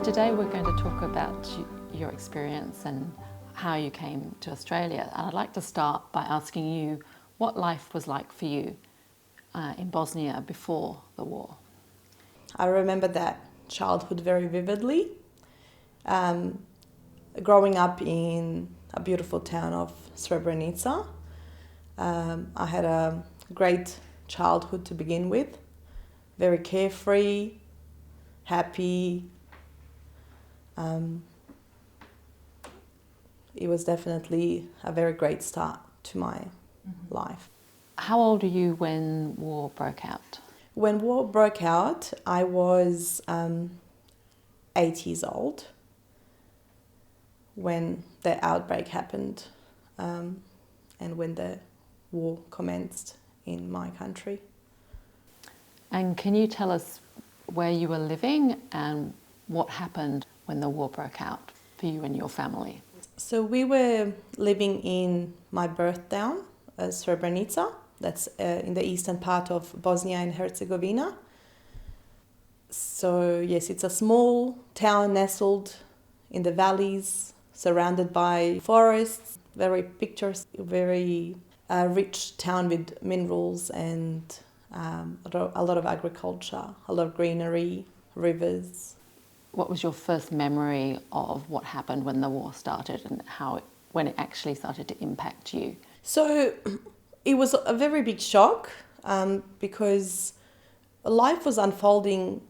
today we're going to talk about your experience and how you came to Australia. And I'd like to start by asking you what life was like for you in Bosnia before the war. I remember that childhood very vividly. Growing up in a beautiful town of Srebrenica, I had a great childhood to begin with. Very carefree, happy. It was definitely a very great start to my life. How old were you when war broke out? When war broke out, I was 8 years old when the outbreak happened and when the war commenced in my country. And can you tell us where you were living and what happened when the war broke out for you and your family? So we were living in my birth town, Srebrenica. That's in the eastern part of Bosnia and Herzegovina. So yes, it's a small town nestled in the valleys, surrounded by forests, very picturesque, very rich town with minerals and a lot of agriculture, a lot of greenery, rivers. What was your first memory of what happened when the war started and when it actually started to impact you? So it was a very big shock because life was unfolding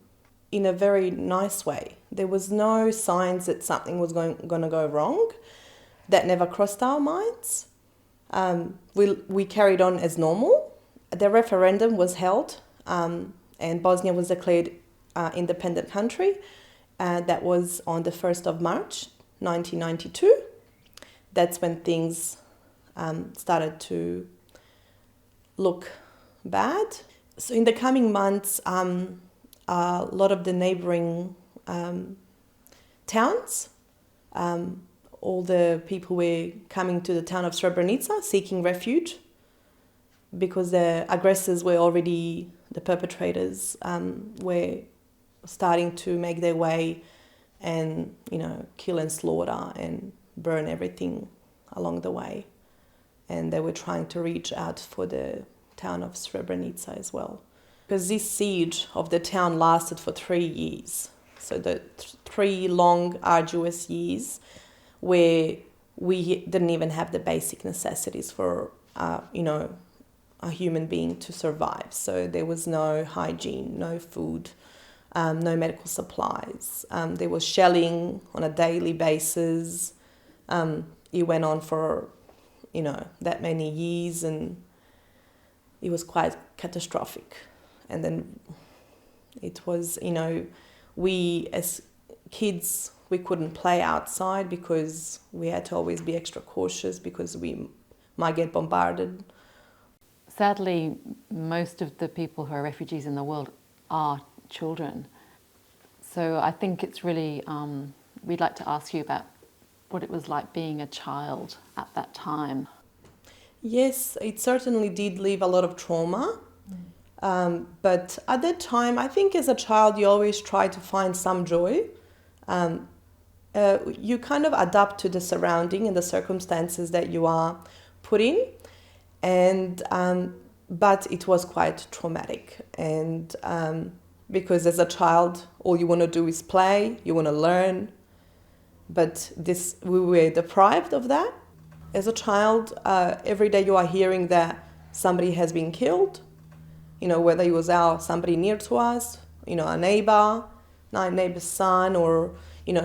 in a very nice way. There was no signs that something was going to go wrong. That never crossed our minds. We carried on as normal. The referendum was held and Bosnia was declared independent country. That was on the 1st of March, 1992. That's when things started to look bad. So in the coming months, a lot of the neighbouring towns, all the people were coming to the town of Srebrenica seeking refuge because the aggressors were already, the perpetrators were starting to make their way and, kill and slaughter and burn everything along the way. And they were trying to reach out for the town of Srebrenica as well. Because this siege of the town lasted for 3 years. So the 3 long, arduous years where we didn't even have the basic necessities for, a human being to survive. So there was no hygiene, no food, no medical supplies. There was shelling on a daily basis. It went on for, that many years, and it was quite catastrophic. And then it was, we as kids, we couldn't play outside because we had to always be extra cautious because we might get bombarded. Sadly, most of the people who are refugees in the world are children. So I think it's really, we'd like to ask you about what it was like being a child at that time. Yes, it certainly did leave a lot of trauma. But at that time, I think as a child, you always try to find some joy. You kind of adapt to the surrounding and the circumstances that you are put in. And but it was quite traumatic. And because as a child, all you want to do is play, you want to learn. But we were deprived of that. As a child, every day you are hearing that somebody has been killed, whether it was somebody near to us, a neighbor's son, or,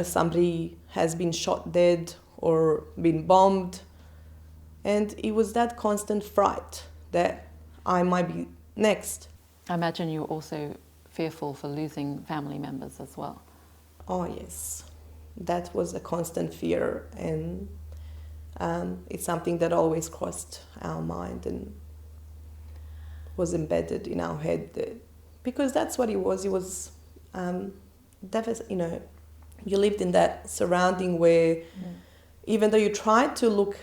somebody has been shot dead or been bombed. And it was that constant fright that I might be next. I imagine you were also fearful for losing family members as well. Oh, yes. That was a constant fear, and it's something that always crossed our mind and was embedded in our head, because that's what it was. It was, you lived in that surrounding where even though you tried to look,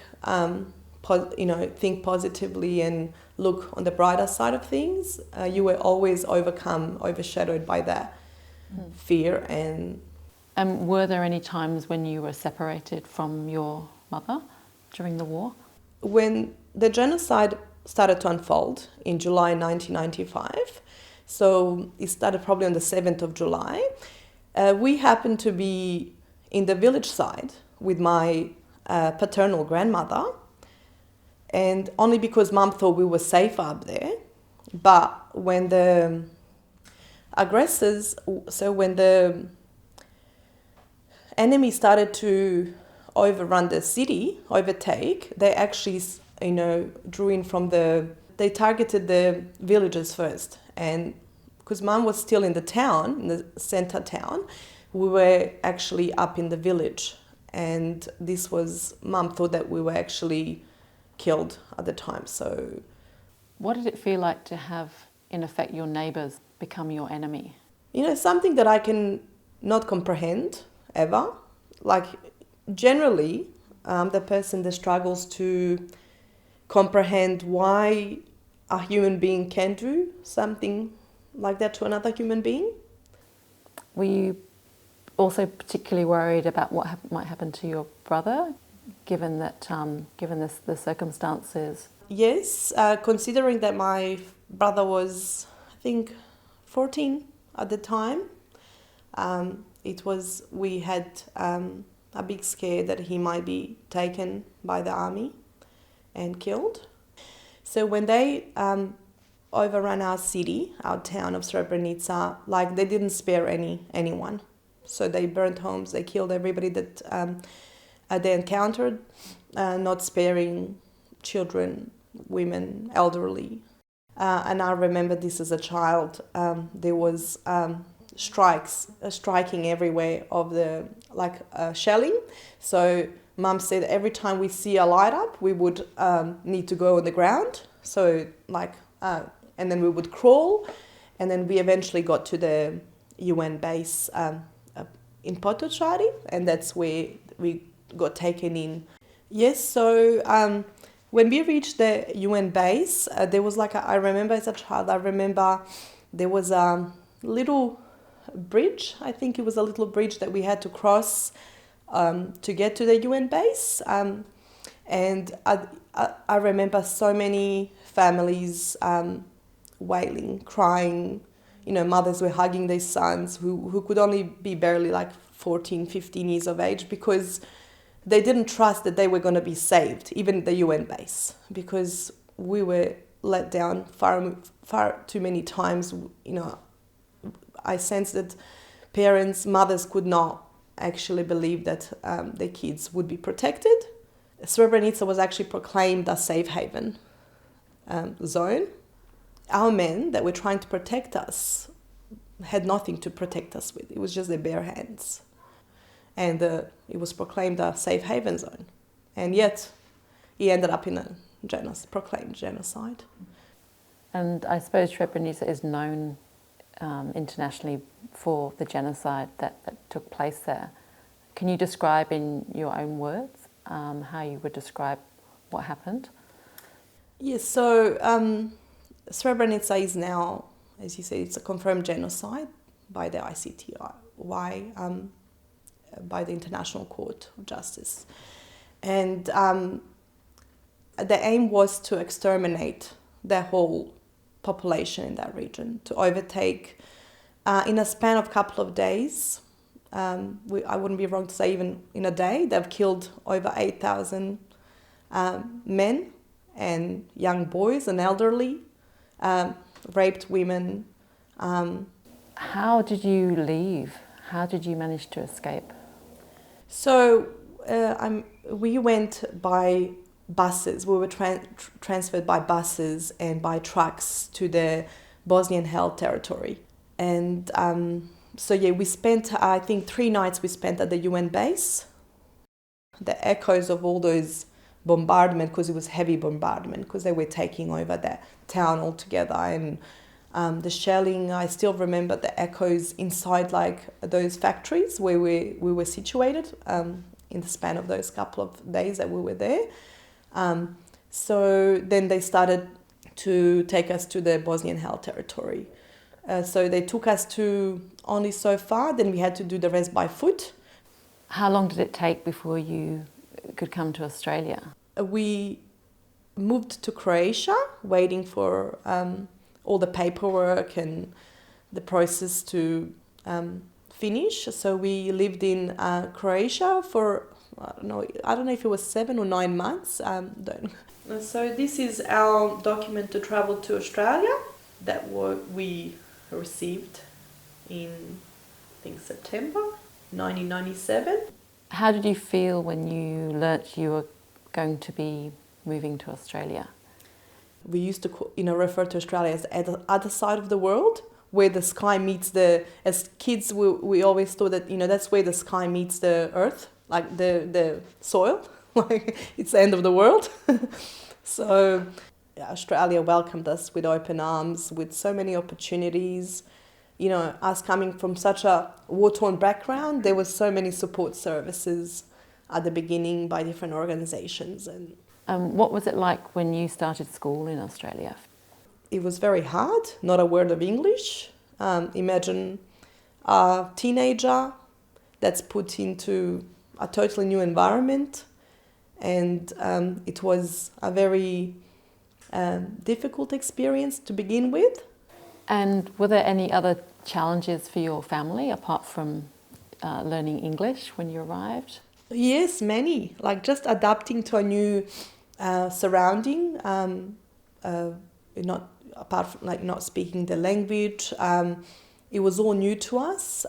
think positively and look on the brighter side of things, you were always overshadowed by that fear. And And were there any times when you were separated from your mother during the war? When the genocide started to unfold in July 1995, so it started probably on the 7th of July, we happened to be in the village side with my paternal grandmother, and only because Mum thought we were safe up there. But when the aggressors, so when the enemy started to overrun the city, overtake, they actually, drew in from they targeted the villages first. And because Mum was still in the town, in the center town, we were actually up in the village. And this was, Mum thought that we were actually killed at the time. So, what did it feel like to have, in effect, your neighbours become your enemy? Something that I can not comprehend ever. Like, generally, the person that struggles to comprehend why a human being can do something like that to another human being. Were you also particularly worried about what might happen to your brother, given the circumstances? Yes, considering that my brother was, I think, 14 at the time, we had a big scare that he might be taken by the army and killed. So when they overran our city, our town of Srebrenica, they didn't spare anyone. So they burnt homes, they killed everybody that they encountered, not sparing children, women, elderly. And I remember this as a child. There was striking everywhere of the shelling. So Mum said every time we see a light up, we would need to go on the ground. So and then we would crawl, and then we eventually got to the UN base in Potocari, and that's where we got taken in. Yes, so when we reached the UN base, there was I remember as a child, there was a little bridge. I think it was a little bridge that we had to cross to get to the UN base. And I remember so many families wailing, crying. Mothers were hugging their sons who could only be barely 14, 15 years of age, because they didn't trust that they were going to be saved, even the UN base, because we were let down far too many times. I sensed that mothers could not actually believe that their kids would be protected. Srebrenica was actually proclaimed a safe haven zone. Our men that were trying to protect us had nothing to protect us with. It was just their bare hands. And it was proclaimed a safe haven zone. And yet, he ended up in a proclaimed genocide. And I suppose Srebrenica is known internationally for the genocide that took place there. Can you describe in your own words how you would describe what happened? Yes, so Srebrenica is now, as you say, it's a confirmed genocide by the ICTY, by the International Court of Justice. And the aim was to exterminate the whole population in that region, to overtake in a span of a couple of days. I wouldn't be wrong to say even in a day, they've killed over 8,000 men and young boys and elderly, raped women. How did you leave? How did you manage to escape? So we went by buses. We were transferred by buses and by trucks to the Bosnian Held territory. And we spent, I think, 3 nights we spent at the UN base. The echoes of all those bombardment, because it was heavy bombardment, because they were taking over the town altogether, and the shelling, I still remember the echoes inside those factories where we were situated in the span of those couple of days that we were there. So then they started to take us to the Bosnian Held territory. So they took us to only so far, then we had to do the rest by foot. How long did it take before you could come to Australia? We moved to Croatia, waiting for all the paperwork and the process to finish. So we lived in Croatia for, I don't know if it was 7 or 9 months. So this is our document to travel to Australia that we received in, I think, September 1997. How did you feel when you learnt you were going to be moving to Australia? We used to, refer to Australia as the other side of the world, where the sky meets as kids, we always thought that, that's where the sky meets the earth, like the soil, like it's the end of the world. So Australia welcomed us with open arms, with so many opportunities. Us coming from such a war-torn background, there was so many support services at the beginning by different organisations. And what was it like when you started school in Australia? it was very hard, not a word of English. Imagine a teenager that's put into a totally new environment, and it was a very difficult experience to begin with. And were there any other challenges for your family apart from learning English when you arrived? Yes, many. Like just adapting to a new surrounding, not speaking the language. It was all new to us,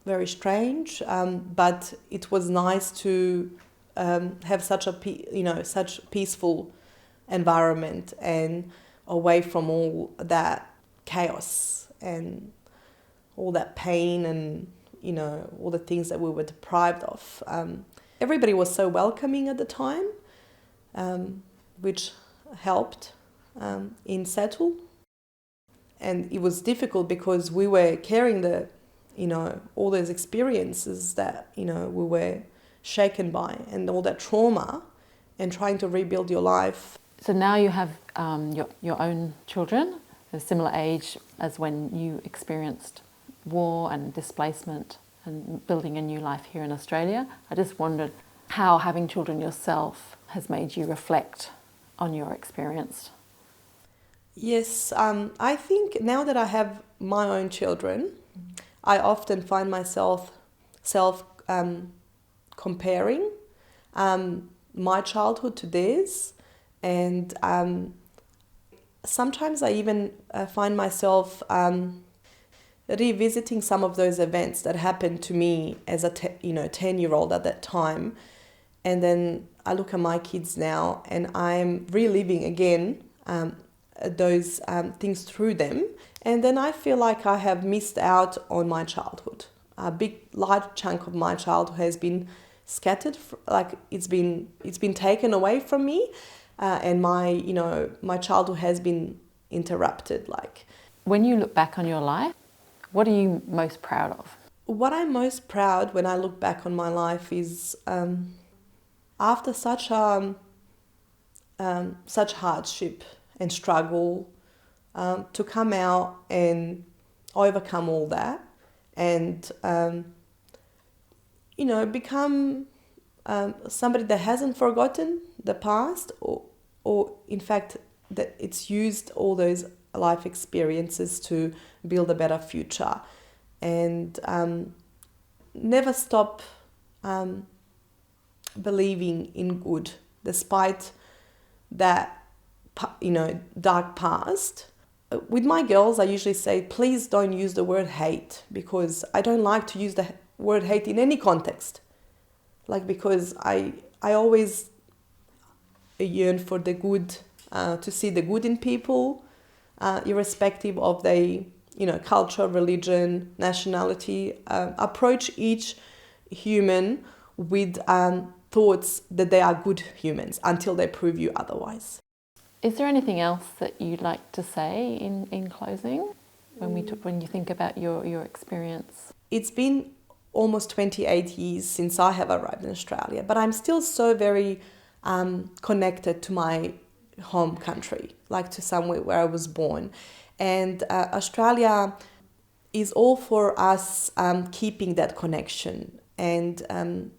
very strange. But it was nice to have such such peaceful environment and away from all that chaos and all that pain and all the things that we were deprived of. Everybody was so welcoming at the time, which helped in settle. And it was difficult because we were carrying all those experiences that we were shaken by, and all that trauma, and trying to rebuild your life. So now you have your own children, a similar age as when you experienced war and displacement and building a new life here in Australia. I just wondered how having children yourself has made you reflect on your experience. Yes, I think now that I have my own children, I often find myself comparing my childhood to theirs, and sometimes I even find myself revisiting some of those events that happened to me as a 10-year-old at that time, and then I look at my kids now and I'm reliving again those things through them, and then I feel like I have missed out on my childhood. A large chunk of my childhood has been scattered, like it's been taken away from me, and my childhood has been interrupted. Like, when you look back on your life, what are you most proud of? What I'm most proud when I look back on my life is after such hardship and struggle, to come out and overcome all that, and become somebody that hasn't forgotten the past, or in fact that it's used all those life experiences to build a better future, and never stop believing in good despite that dark past. With my girls, I usually say, please don't use the word hate, because I don't like to use the word hate in any context. Because I always yearn for the good, to see the good in people, irrespective of their culture, religion, nationality. Approach each human with thoughts that they are good humans until they prove you otherwise. Is there anything else that you'd like to say in closing when you think about your experience? It's been almost 28 years since I have arrived in Australia, but I'm still so very connected to my home country, like to somewhere where I was born. And Australia is all for us keeping that connection. And,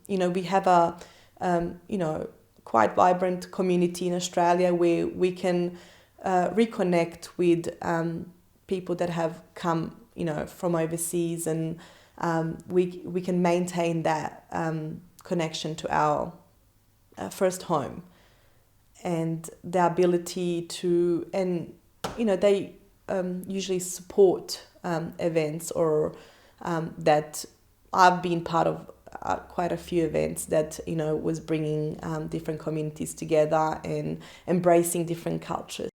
we have a, quite vibrant community in Australia where we can reconnect with people that have come, from overseas, and we can maintain that connection to our first home, and the ability to, and they usually support events, or that I've been part of quite a few events that was bringing different communities together and embracing different cultures.